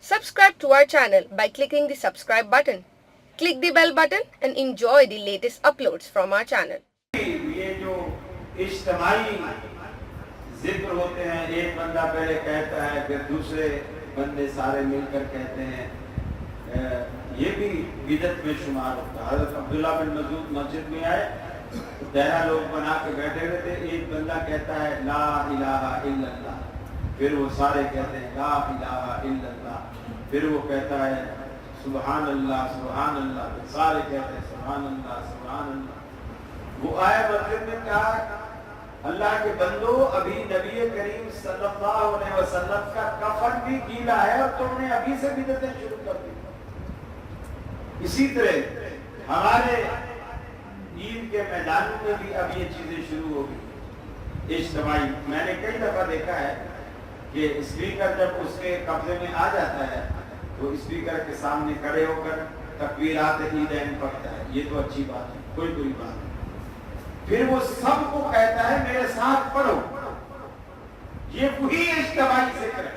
Subscribe to our channel by clicking the subscribe button. Click the bell button and enjoy the latest uploads from our channel. ये जो इज्तिमाई जिक्र होते हैं, एक बंदा पहले कहता है फिर दूसरे बंदे सारे मिलकर कहते हैं, ये भी बिदअत में शुमार होता है। हज़रत अब्दुल्लाह बिन मसूद मस्जिद में आए, दायरा लोग बना के बैठे हुए थे। एक बंदा कहता है ला इलाहा इल्लल्लाह, फिर वो सारे कहते हैं ला इलाहा इल्लल्लाह, फिर वो कहता है सुभान अल्लाह, फिर सारे कहते हैं सुभान अल्लाह। वो आया मस्जिद में कहा, अल्लाह के बंदो, अभी नबी करीम सल्लल्लाहु अलैहि वसल्लम का कफन भी गीला है और तुमने अभी से बिदअतें शुरू कर दी। इसी तरह हमारे ईद के मैदान में भी अब ये चीजें शुरू हो गई इज्तिमाई। मैंने कई दफा देखा है कि स्पीकर जब उसके कब्जे में आ जाता है तो स्पीकर के सामने खड़े होकर तकबीरात ईदैन पढ़ता है। ये तो अच्छी बात है, कोई बुरी बात नहीं। फिर वो सबको कहता है मेरे साथ पढ़ो, ये वही इज्तिमाई जिक्र है।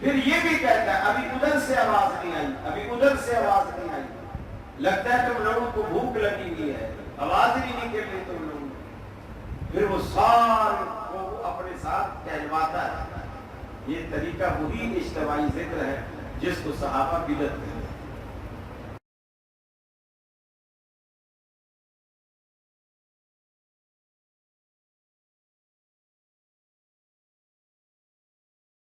फिर ये भी कहता है अभी उधर से आवाज नहीं आई, अभी उधर से आवाज नहीं आई, लगता है तुम लोगों को भूख लगी हुई है, आवाज ही नहीं कर रही तुम लोगों को। फिर वो सारे को अपने साथ कहलवाता है। ये तरीका वही इज्तिमाई जिक्र है जिसको सहाबा बिदअत कहते हैं।